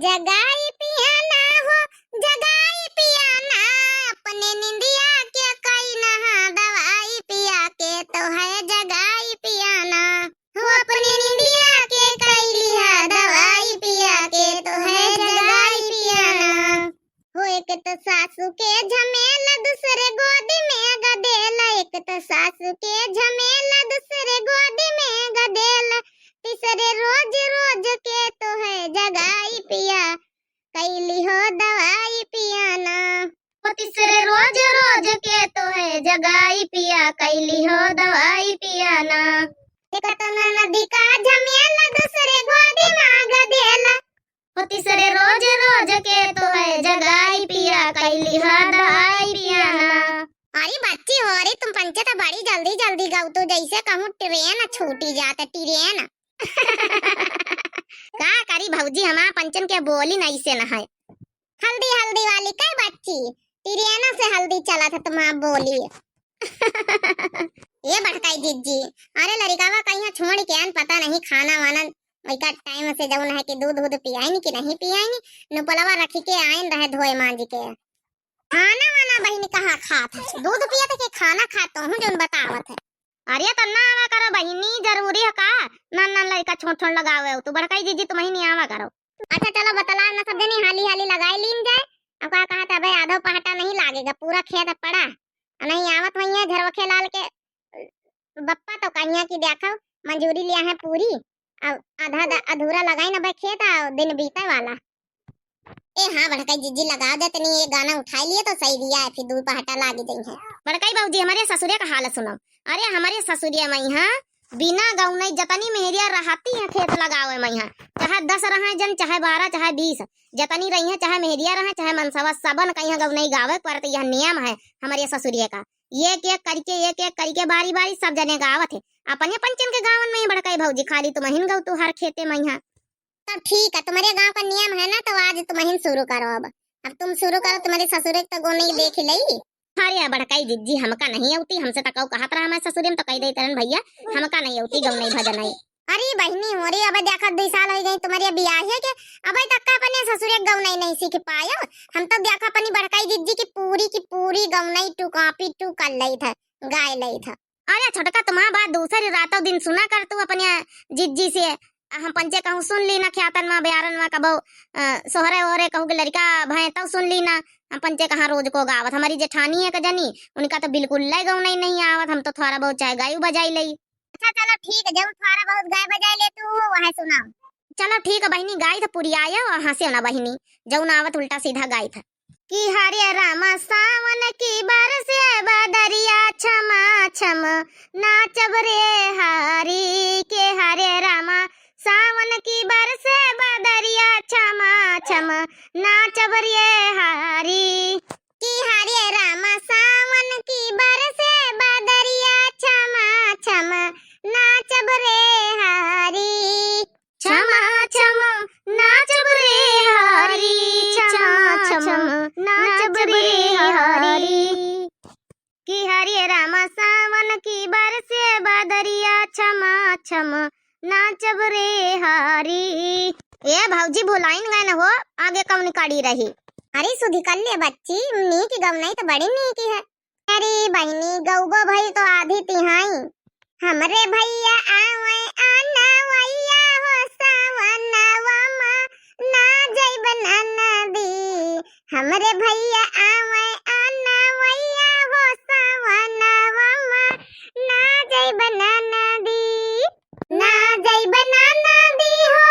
जगाई पिया ना हो, जगाई पिया ना, अपने निंदिया के कई नहा दवाई पिया के तो है जगाई पिया ना हो, अपने निंदिया के कई लिहा दवाई पिया के तो है जगाई पिया ना हो। एक तो सासू के झमेला दूसरे गोदी में गदेला, एक तो सासू के झमेला दूसरे गोदी में गदेला, तीसरे रोज रोज के तो है जगाई पिया कैली हो दवाई पिया ना, तीसरे रोज रोज के तो है जगाई पिया कैली हो दवाई पिया ना। एक तो नदी का झमेला दूसरे गोदी में गदेला, तीसरे रोज रोज के तो है जगाई पिया कैली हो दवाई पिया ना। अरे बच्ची हो रही तुम पंचे तो बड़ी जल्दी जल्दी गाओ तो जैसे कहूँ ट्रेन छूटी जाता ट्रेन। का करी भौजी हमारा पंचन के बोली नहीं से न है। हल्दी हल्दी वाली कई बच्ची ट्रेन से हल्दी चला था तुम्हारा बोली। ये भटकाई जिज्जी, अरे लड़कावा कहीं छोड़ के आन पता नहीं खाना वाना वही टाइम से जौन है कि दूध दूध पियाई कि नहीं पियाई न पलवा रखी के आइन रहे धोए मांज के। खाना वाना बहनी कहाँ खात है, दूध पिया थे कि खाना खाता हूँ जो बतावत है। अरे तो ना आवा करो बहनी, जरूरी है का ना लड़का छोट छोट लगावे तू बड़काई जीजी तुम ही नहीं आवा करो। अच्छा चलो बतला ना सब जनी हाली हाली लगाई लीन जाए। अब का कहा था भाई आधो पहाटा नहीं लागेगा, पूरा खेत पड़ा नहीं आवत वही झरवखे लाल के बप्पा तो कहिया की देखो मंजूरी लिया है पूरी, अब आधा अधूरा लगाई ना भाई खेत दिन बीते वाला। ए हाँ बड़काई जीजी लगा देते नहीं, ये गाना उठा लिए तो सही दिया है, फिर दूर पहाटा लागी गई है। बड़काई बाबूजी हमारे ससुरिया का हाल सुनो। अरे हमारे ससुरिया में यहाँ बिना गौनई जतनी मेहरिया रहती है खेत लगावे में यहाँ, चाहे 10 रहे जन चाहे 12 चाहे 20 जतनी रही है, चाहे मेहरिया रहे चाहे मनसवा सबन कहीं गौनई गावे पर यह नियम है हमारे ससुरिया का। एक एक करके बारी बारी सब जने गावत है अपने पंचन के गावन में। बड़काई भौजी खाली तुम हिन गौ तू हर खेते में यहाँ। तो ठीक है तुम्हारे गांव का नियम है ना, तो आज तुम ही शुरू करो। अब तुम शुरू करो, तुम्हारे ससुर तो गोनी देख लई। अरे बड़काई जिज्जी हमका नहीं आउती, हमसे तक कहत रहा हमारे ससुर तो कह दे तरन भैया हमका नहीं आउती गौनई भजन नहीं। अरे बहनी हो रही अब देखा 2 साल हो गई तुम्हारे ब्याह है के अब तक अपने ससुर गौनई नहीं सीख पायो। हम तो देखा अपनी बड़काई जिज्जी की पूरी गौनई टू कॉपी टू कर लई था, गाय लई था। अरे छोटका तुम्हारा बात दूसरी रातों दिन सुना कर तू अपने जिज्जी से। हम पंचे कहूँ सुन ली ना ख्यातन में ब्यारन में कबो सोहरे ओहरे कहूँ के लड़का भय तब सुन ली ना। हम पंचे कहाँ रोज को गावत, हमारी जेठानी है कजनी उनका तो बिल्कुल लय गौनई नहीं आवत, हम तो थोड़ा बहुत चाहे गाय बजाई लई। अच्छा चलो ठीक है, जब थोड़ा बहुत गाय बजाई ले तू वह सुनाओ। चलो ठीक है बहनी, गाय तो पूरी आया और हंसे ना बहनी जौन आवत उल्टा सीधा गाय था कि हरे रामा सावन की बरसे बदरिया छमा छम नाचब रे हारी के, हरे रामा सावन की बरसे बदरिया छमा छम नाचब रे हारी कि हरे रामा सावन की बरसे बदरिया छमा छम नाचब रे हारी, छमा छम नाचब रे हारी, छमा छम नाचब रे हारी कि हरे रामा सावन की बरसे बदरिया छमा छम नाचब रे हारी। ये भौजी भुलाइन गए न हो आगे कम निकाली रही। अरे सुधी कर ले बच्ची, नी की गवनाई तो बड़ी नी की है। अरे बहनी गौगो भाई तो आधी तिहाई हमरे भैया आवे आना वैया हो सावनवा मा ना जई बनाना दी, हमरे भैया आवे आना वैया हो सावनवा मा ना जई बनाना दी, ना जई बनाना दी हो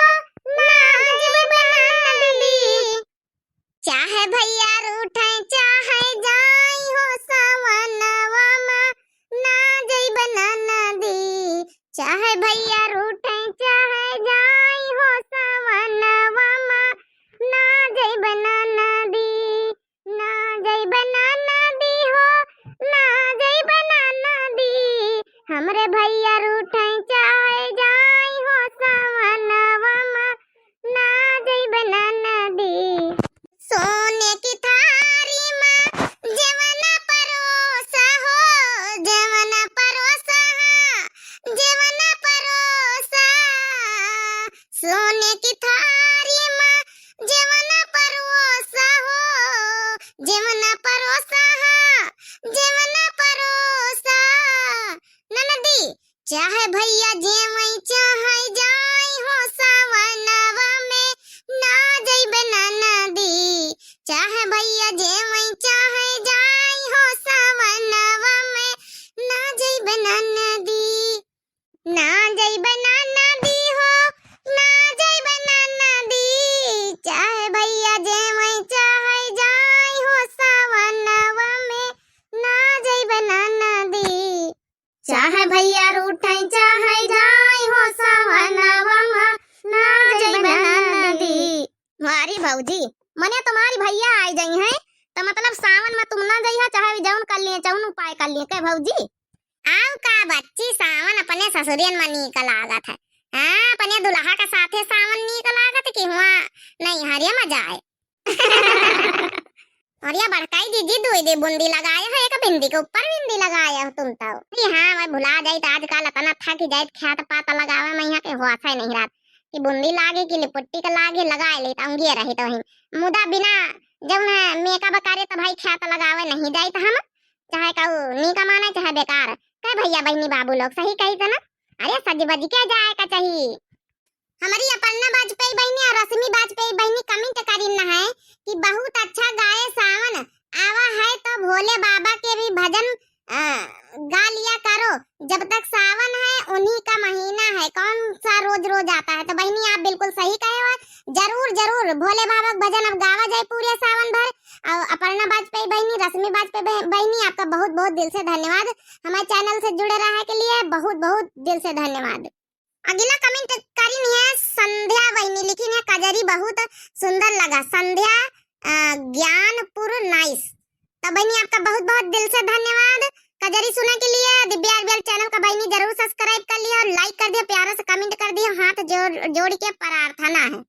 ना जई बनाना दी, चाहे भैया रूठे चाहे जाई हो सावनवा मा ना जई बनाना दी, चाहे भैया रूठे चाहे जाई हो सावनवा मा ना जई बनाना दी, ना जई बनाना दी हो ना जई बनाना दी, हमरे भैया रूठे चाहे जाई हो सावनवा मा ना जई बनाना दी। सोने की थारी में जवना परोसा हो, जवना परोसा चाहे भैया जेवई चाहे जाई हो सावनवा में ना जइबे ना नदी। चाहे भैया जेवई चाहे जाई हो सावनवा में ना जइबे ना नदी। ना जइबे ना नदी हो ना जइबे ना नदी। चाहे भैया जेवई चाहे जाई हो सावनवा में ना जइबे ना नदी। चाहे भैया रूठई चाहे जाई हो सावनवा में ना जइबे ना नदी। हमारी भौजी मने तुम्हारी भैया आई जाई है तो मतलब सावन में तुम ना जइहा चाहे जौन कर लिए जौन उपाय कर लिए के भौजी। आव का बच्ची सावन अपने ससुरियन में निकल लागत है। हाँ अपने दुल्हा के साथे सावन निकल लागत कि हुआ नहीं हरिया मजा आए। और ये बड़काई दीदी दुई दे बूंदी लगाए है एक भिंडी के ऊपर भिंडी लगाए हो तुम तो। हाँ मैं भुला जाई तो आजकल इतना थक जाए ख्यात पाता लगावे मैं यहाँ के होता नहीं रात कि बूंदी लागे कि लिपट्टी के लागे लगाए ले तो रही तो ही मुदा बिना जब मेकअप करे तो भाई ख्यात लगावे नहीं जाए तो हम चाहे कहू नी कमाना चाहे बेकार कह भैया बहनी बाबू लोग सही कही था ना। अरे सज बज के जाए का चाहिए। हमारी अपर्णा वाजपेयी बहनी और रश्मि वाजपेयी बहनी कमेंट करी ना है कि बहुत अच्छा गाए सावन आवा है तो भोले बाबा के भी भजन गा लिया करो जब तक सावन है उन्हीं का महीना है कौन सा रोज रोज आता है। तो बहनी आप बिल्कुल सही कहे हो जरूर जरूर भोले बाबा का भजन अब गावा जाए पूरे सावन भर। और अपर्णा वाजपेयी बहनी रश्मि वाजपेयी बहनी आपका बहुत बहुत दिल से धन्यवाद हमारे चैनल से जुड़े रहने के लिए बहुत बहुत दिल से धन्यवाद। अगला कमेंट करी है संध्या बहनी लिखी है कजरी बहुत सुंदर लगा संध्या ज्ञानपुर नाइस। तो बहनी आपका बहुत बहुत दिल से धन्यवाद कजरी सुनने के लिए। दिव्या आरबीएल चैनल का बहनी जरूर सब्सक्राइब कर लिया और लाइक कर दिया प्यारा से कमेंट कर दिया हाथ जोड़ के प्रार्थना है।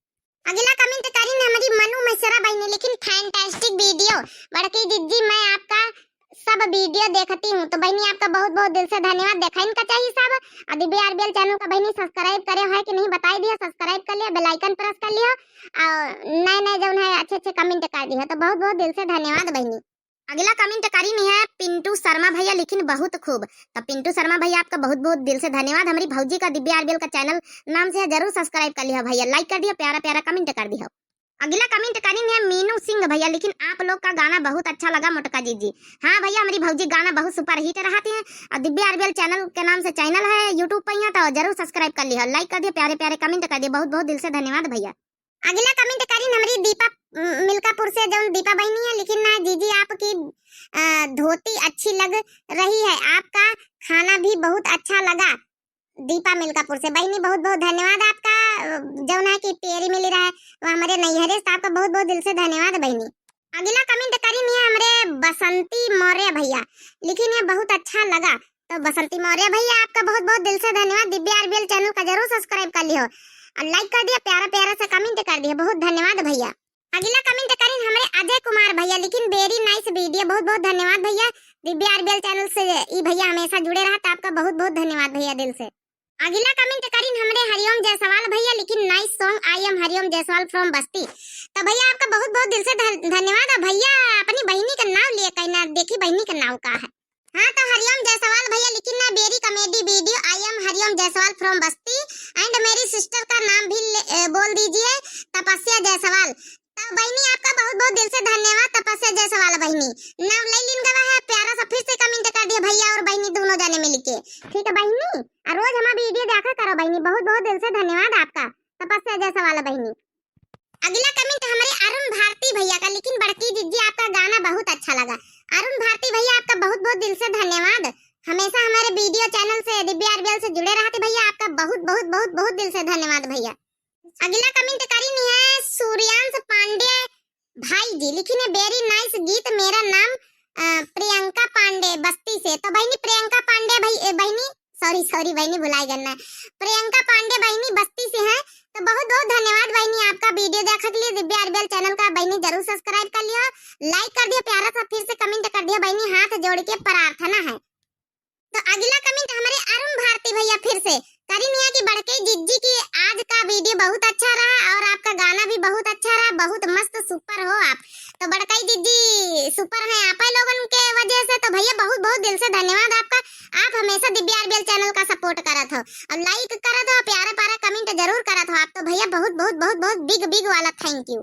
अगला कमेंट करी है हमारी मनु मिश्रा बहनी लेकिन फैंटास्टिक वीडियो बड़की दीदी मैं आपका सब वीडियो देखती हूँ। तो बहनी आपका बहुत बहुत दिल से धन्यवाद देखा इनका चाहिए सब। और दिव्या आरबीएल चैनल का बहनी सब्सक्राइब करे है कि नहीं बताई दिया सब्सक्राइब कर लिया बेल आइकन प्रेस कर लिया और नए नए जो है अच्छे अच्छे कमेंट कर दिया। तो बहुत बहुत दिल से धन्यवाद बहनी। अगला कमेंट करी नहीं है पिंटू शर्मा भैया लेकिन बहुत खूब। तो पिंटू शर्मा भैया आपका बहुत बहुत दिल से धन्यवाद हमारी भौजी का दिव्या आरबीएल का चैनल नाम से जरूर सब्सक्राइब कर लिया भैया लाइक कर दिया प्यारा प्यारा कमेंट कर दिया। अगला कमेंट करी है मीनू सिंह भैया लेकिन आप लोग का गाना बहुत अच्छा लगा मोटका जी। हाँ भैया हमारी भौजी गाना बहुत सुपर हिट रहती है और दिव्या आरबीएल चैनल के नाम से चैनल है यूट्यूब पर ही तो जरूर सब्सक्राइब कर लिया लाइक कर दिया प्यारे प्यारे कमेंट कर दिया बहुत बहुत दिल से धन्यवाद भैया। अगला कमेंट करी हमारी दीपा मिल्कापुर से जो दीपा बहनी है लेकिन ना जीजी आपकी धोती अच्छी लग रही है आपका खाना भी बहुत अच्छा लगा। दीपा मिल्कापुर से बहनी बहुत बहुत धन्यवाद आपका जो है कि पेरी मिली रहा है वो हमारे नैहरे से आपका बहुत बहुत दिल से धन्यवाद बहनी। अगला कमेंट करी है हमारे बसंती मौर्य भैया लेकिन ये बहुत अच्छा लगा। तो बसंती मौर्य भैया आपका बहुत बहुत दिल से धन्यवाद दिव्या आरबीएल चैनल का जरूर सब्सक्राइब कर लियो और लाइक कर दिया प्यारा प्यारा सा कमेंट कर दिया बहुत धन्यवाद भैया। अगला कमेंट करें हमारे अजय कुमार भैया लेकिन वेरी नाइस वीडियो बहुत बहुत धन्यवाद भैया दिव्या आरबीएल चैनल से ये भैया हमेशा जुड़े रहा तो आपका बहुत बहुत धन्यवाद भैया दिल से। अगला कमेंट करें हमारे हरिओम जायसवाल भैया लेकिन nice song I am Hariom Jaiswal from बस्ती। तो भैया आपका बहुत बहुत दिल से धन्यवाद। भैया अपनी बहनी का नाम लिए कहना देखी बहनी का नाम का है। हाँ तो हरिओम जायसवाल भैया लेकिन ना very comedy video I am Hariom Jaiswal from Basti and मेरी सिस्टर का नाम भी बोल दीजिए तपस्या जायसवाल। तो बहनी आपका बहुत बहुत दिल से धन्यवाद तपस्या जायसवाल बहनी नाम ले लिन गवा है प्यारा सा फिर से कमेंट कर दिया भैया और बहनी दोनों जाने मिल के ठीक है बहनी रोज हमारा वीडियो देखा करो बहनी बहुत बहुत दिल से धन्यवाद आपका तपस्या जायसवाल बहनी। अगला कमेंट हमारे अरुण भारती भैया का लेकिन बड़की दीदी आपका गाना बहुत अच्छा लगा। अरुण भारती भैया आपका बहुत बहुत दिल से धन्यवाद हमेशा हमारे वीडियो चैनल से दिव्या आरबीएल से जुड़े रहते भैया आपका बहुत बहुत बहुत बहुत दिल से धन्यवाद भैया। अगला कमेंट करी है सूर्यांश पांडे भाई जी लेकिन वेरी नाइस गीत मेरा नाम प्रियंका पांडे बस्ती से। तो बहनी प्रियंका पांडे बहनी सॉरी बहनी भुलाई करना प्रियंका पांडे बहनी बस्ती से है। तो बहुत बहुत धन्यवाद बहनी आपका वीडियो देखने के लिए दिव्या आरबीएल चैनल का बहनी जरूर सब्सक्राइब कर लिया लाइक कर दिया प्यारा सा फिर से कमेंट कर दिया बहनी हाथ जोड़ के प्रार्थना है। तो अगला कमेंट हमारे अरुण भारती भैया फिर से करी निया की बड़के जिज्जी की आज का वीडियो बहुत अच्छा रहा और आपका गाना भी बहुत अच्छा रहा बहुत मस्त सुपर हो आप। तो बड़काई जिज्जी सुपर है आप लोगों के वजह से। तो भैया बहुत बहुत दिल से धन्यवाद आपका आप हमेशा दिव्या आरबीएल चैनल का सपोर्ट करत हो और लाइक करत हो, प्यारा प्यारा कमेंट जरूर करत हो। आप तो भैया बहुत बहुत बहुत बहुत बिग बिग वाला थैंक यू।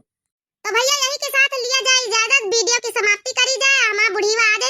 तो भैया यही के साथ लिया जाए इजाजत, वीडियो की समाप्ति करी जाए। हमारा बुढ़ीवा आ जाए